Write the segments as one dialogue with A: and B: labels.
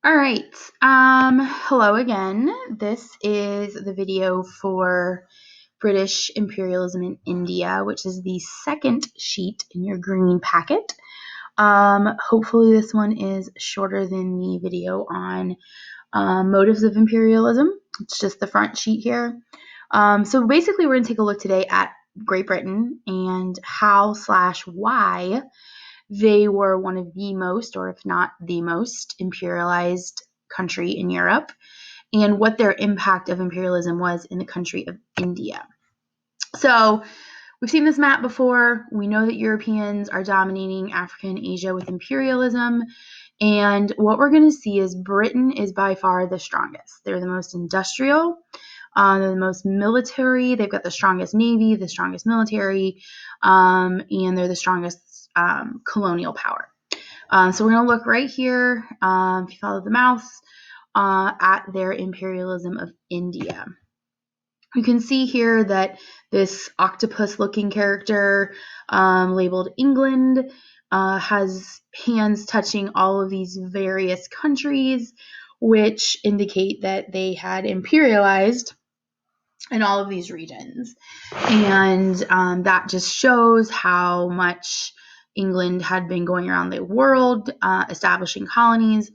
A: All right. Hello again. This is the video for British imperialism in India, which is the second sheet in your green packet. Hopefully this one is shorter than the video on motives of imperialism. It's just the front sheet here. So basically we're going to take a look today at Great Britain and how/why they were one of the most, or if not the most, imperialized country in Europe, and what their impact of imperialism was in the country of India. So we've seen this map before. We know that Europeans are dominating Africa and Asia with imperialism. And what we're going to see is Britain is by far the strongest. They're the most industrial. They're the most military. They've got the strongest navy, the strongest military, and they're the strongest colonial power. So we're going to look right here, if you follow the mouse, at their imperialism of India. You can see here that this octopus-looking character labeled England has hands touching all of these various countries, which indicate that they had imperialized in all of these regions. And that just shows how much England had been going around the world, establishing colonies,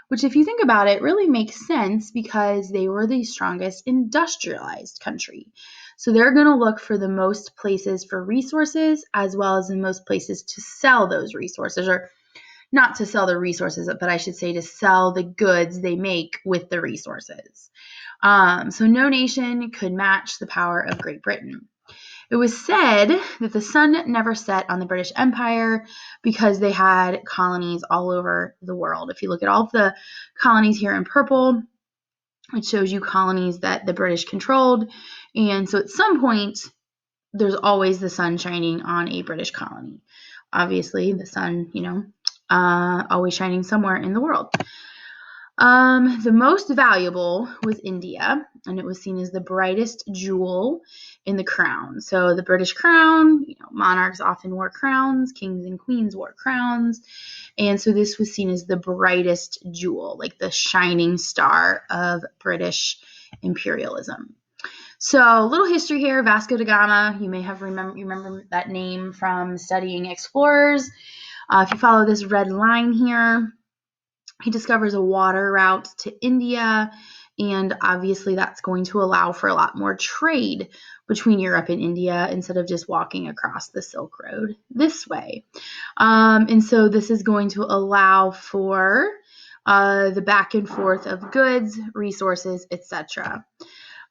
A: which, if you think about it, really makes sense because they were the strongest industrialized country. So they're going to look for the most places for resources as well as the most places to sell those resources, or not to sell the resources, but I should say to sell the goods they make with the resources. So no nation could match the power of Great Britain. It was said that the sun never set on the British Empire because they had colonies all over the world. If you look at all of the colonies here in purple, it shows you colonies that the British controlled. And so at some point, there's always the sun shining on a British colony. Obviously, the sun, always shining somewhere in the world. The most valuable was India, and it was seen as the brightest jewel in the crown. So the British crown, monarchs often wore crowns, kings and queens wore crowns, and so this was seen as the brightest jewel, like the shining star of British imperialism. So a little history here, Vasco da Gama, you may have remember that name from studying explorers. If you follow this red line here, he discovers a water route to India, and obviously that's going to allow for a lot more trade between Europe and India instead of just walking across the Silk Road this way. And so this is going to allow for the back and forth of goods, resources, etc.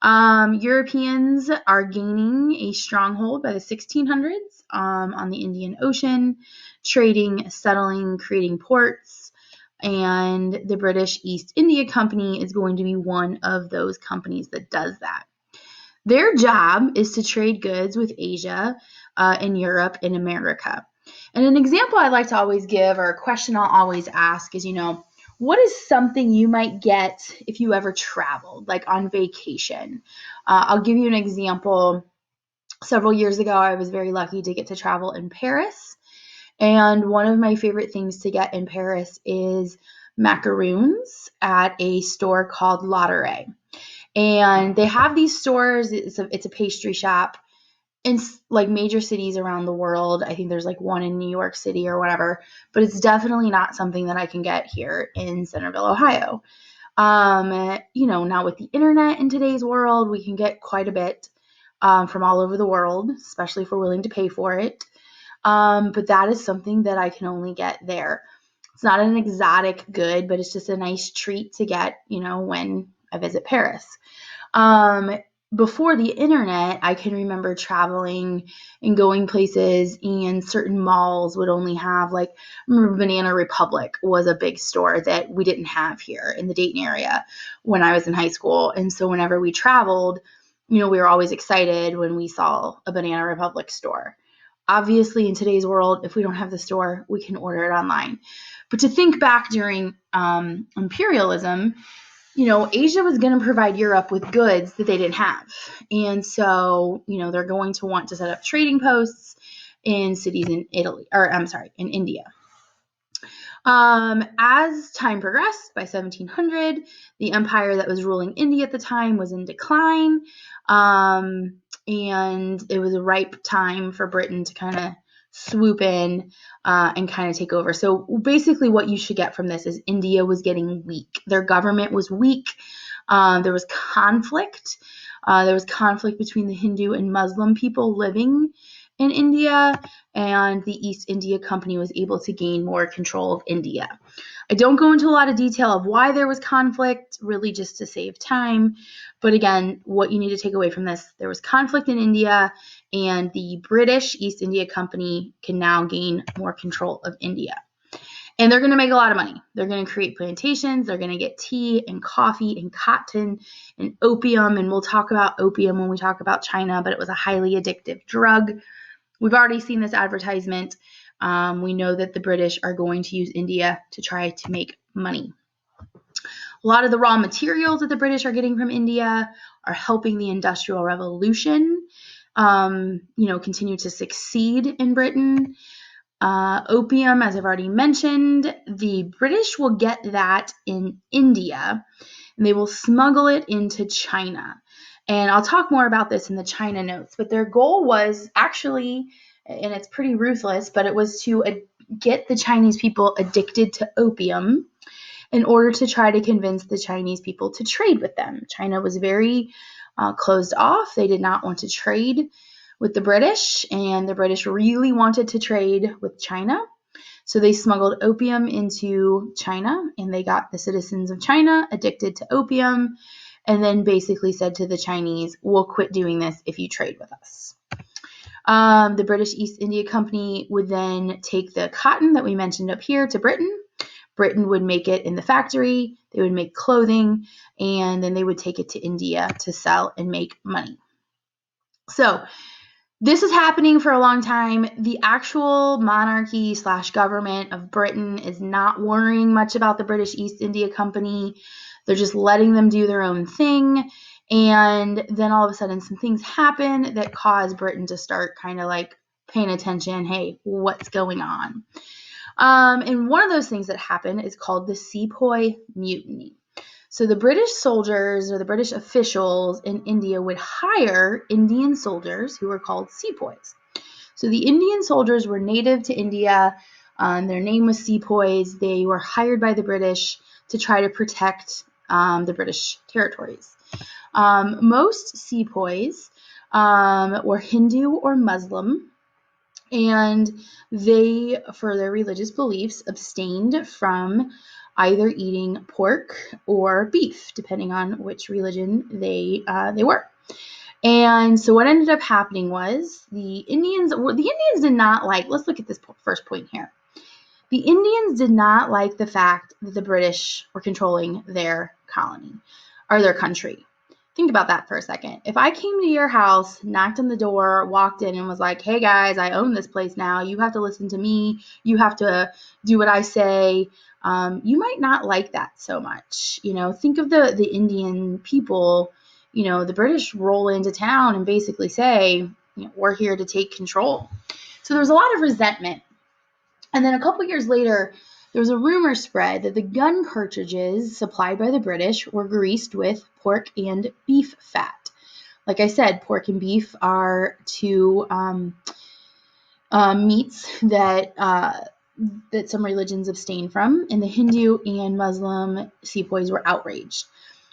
A: Europeans are gaining a stronghold by the 1600s on the Indian Ocean, trading, settling, creating ports. And the British East India Company is going to be one of those companies that does that. Their job is to trade goods with Asia and Europe and America. And an example I like to always give, or a question I'll always ask is, what is something you might get if you ever traveled, like on vacation? I'll give you an example. Several years ago, I was very lucky to get to travel in Paris. And one of my favorite things to get in Paris is macaroons at a store called Latteray. And they have these stores. It's a pastry shop in like major cities around the world. I think there's like one in New York City or whatever, but it's definitely not something that I can get here in Centerville, Ohio. Now with the internet in today's world, we can get quite a bit from all over the world, especially if we're willing to pay for it. But that is something that I can only get there. It's not an exotic good, but it's just a nice treat to get, when I visit Paris. Before the internet, I can remember traveling and going places, and certain malls would only have, I remember Banana Republic was a big store that we didn't have here in the Dayton area when I was in high school. And so whenever we traveled, we were always excited when we saw a Banana Republic store. Obviously, in today's world, if we don't have the store, we can order it online. But to think back during imperialism, Asia was going to provide Europe with goods that they didn't have. And so, they're going to want to set up trading posts in cities in in India. As time progressed, by 1700, the empire that was ruling India at the time was in decline, and it was a ripe time for Britain to kind of swoop in and kind of take over. So basically what you should get from this is India was getting weak. Their government was weak. There was conflict. There was conflict between the Hindu and Muslim people living in India, and the East India Company was able to gain more control of India. I don't go into a lot of detail of why there was conflict, really just to save time. But again, what you need to take away from this, there was conflict in India, and the British East India Company can now gain more control of India. And they're going to make a lot of money. They're going to create plantations. They're going to get tea and coffee and cotton and opium. And we'll talk about opium when we talk about China, but it was a highly addictive drug. We've already seen this advertisement. We know that the British are going to use India to try to make money. A lot of the raw materials that the British are getting from India are helping the Industrial Revolution, continue to succeed in Britain. Opium, as I've already mentioned, the British will get that in India, and they will smuggle it into China. And I'll talk more about this in the China notes, but their goal was actually, and it's pretty ruthless, but it was to get the Chinese people addicted to opium in order to try to convince the Chinese people to trade with them. China was very closed off. They did not want to trade with the British, and the British really wanted to trade with China. So they smuggled opium into China, and they got the citizens of China addicted to opium, and then basically said to the Chinese, we'll quit doing this if you trade with us. The British East India Company would then take the cotton that we mentioned up here to Britain. Britain would make it in the factory, they would make clothing, and then they would take it to India to sell and make money. So this is happening for a long time. The actual monarchy / government of Britain is not worrying much about the British East India Company. They're just letting them do their own thing. And then all of a sudden some things happen that cause Britain to start kind of like paying attention. Hey, what's going on? And one of those things that happened is called the Sepoy Mutiny. So the British soldiers or the British officials in India would hire Indian soldiers who were called sepoys. So the Indian soldiers were native to India. Their name was sepoys. They were hired by the British to try to protect the British territories. Most sepoys were Hindu or Muslim, and they, for their religious beliefs, abstained from either eating pork or beef, depending on which religion they were. And so what ended up happening was the Indians did not like, let's look at this first point here. The Indians did not like the fact that the British were controlling their colony or their country. Think about that for a second. If I came to your house, knocked on the door, walked in and was like, hey guys, I own this place now. You have to listen to me. You have to do what I say. You might not like that so much. Think of the Indian people. The British roll into town and basically say, we're here to take control. So there's a lot of resentment. And then a couple years later, there was a rumor spread that the gun cartridges supplied by the British were greased with pork and beef fat. Like I said, pork and beef are two meats that some religions abstain from, and the Hindu and Muslim sepoys were outraged.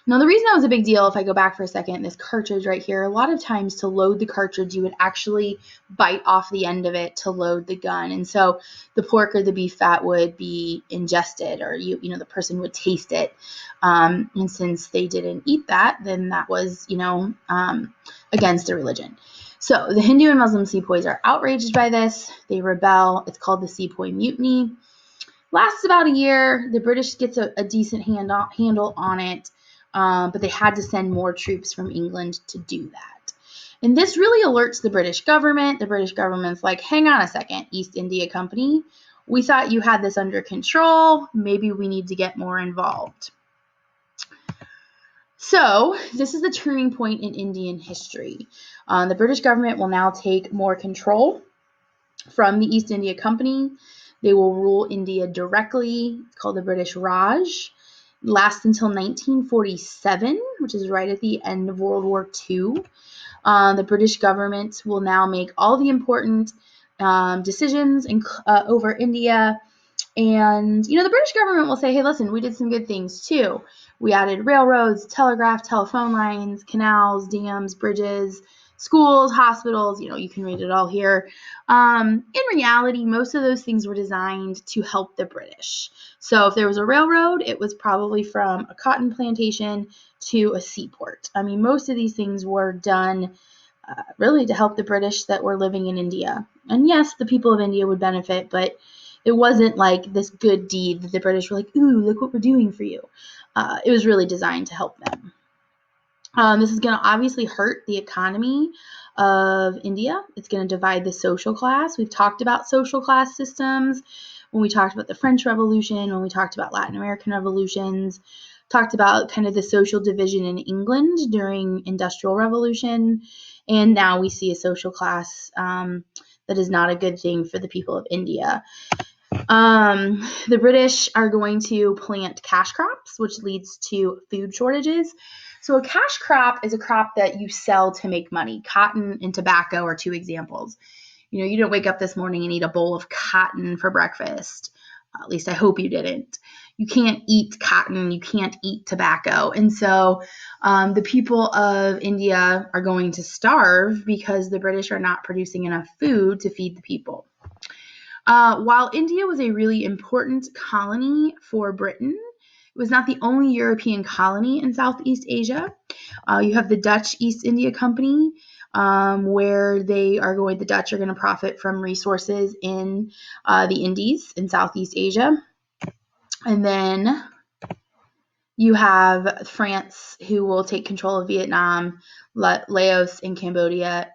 A: Now, the reason that was a big deal, if I go back for a second, this cartridge right here, a lot of times to load the cartridge, you would actually bite off the end of it to load the gun. And so the pork or the beef fat would be ingested, or the person would taste it. And since they didn't eat that, then that was, against the religion. So the Hindu and Muslim sepoys are outraged by this. They rebel. It's called the Sepoy Mutiny. Lasts about a year. The British gets a decent handle on it. But they had to send more troops from England to do that. And this really alerts the British government. The British government's like, hang on a second, East India Company. We thought you had this under control. Maybe we need to get more involved. So this is the turning point in Indian history. The British government will now take more control from the East India Company. They will rule India directly. It's called the British Raj. It lasts until 1947, which is right at the end of World War II. The British government will now make all the important decisions over India. And, the British government will say, hey, listen, we did some good things too. We added railroads, telegraph, telephone lines, canals, dams, bridges, schools, hospitals. You can read it all here. In reality, most of those things were designed to help the British. So if there was a railroad, it was probably from a cotton plantation to a seaport. Most of these things were done really to help the British that were living in India. And yes, the people of India would benefit, but it wasn't like this good deed that the British were like, ooh, look what we're doing for you. It was really designed to help them. This is going to obviously hurt the economy of India. It's going to divide the social class. We've talked about social class systems when we talked about the French Revolution, when we talked about Latin American revolutions, talked about kind of the social division in England during Industrial Revolution, and now we see a social class that is not a good thing for the people of India. The British are going to plant cash crops, which leads to food shortages. So a cash crop is a crop that you sell to make money. Cotton and tobacco are two examples. You don't wake up this morning and eat a bowl of cotton for breakfast. At least I hope you didn't. You can't eat cotton. You can't eat tobacco. And so the people of India are going to starve because the British are not producing enough food to feed the people. While India was a really important colony for Britain, it was not the only European colony in Southeast Asia. You have the Dutch East India Company, where the Dutch are going to profit from resources in the Indies in Southeast Asia. And then you have France, who will take control of Vietnam, Laos, and Cambodia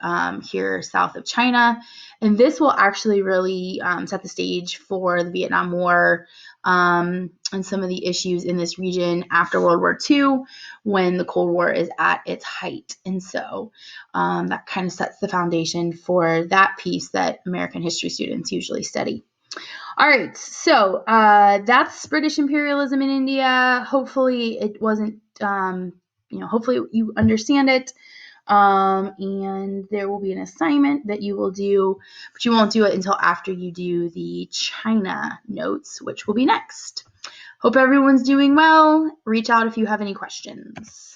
A: here south of China. And this will actually really set the stage for the Vietnam War and some of the issues in this region after World War II, when the Cold War is at its height. And so that kind of sets the foundation for that piece that American history students usually study. All right, so that's British imperialism in India. Hopefully it wasn't, hopefully you understand it. And there will be an assignment that you will do, but you won't do it until after you do the China notes, which will be next. Hope everyone's doing well. Reach out if you have any questions.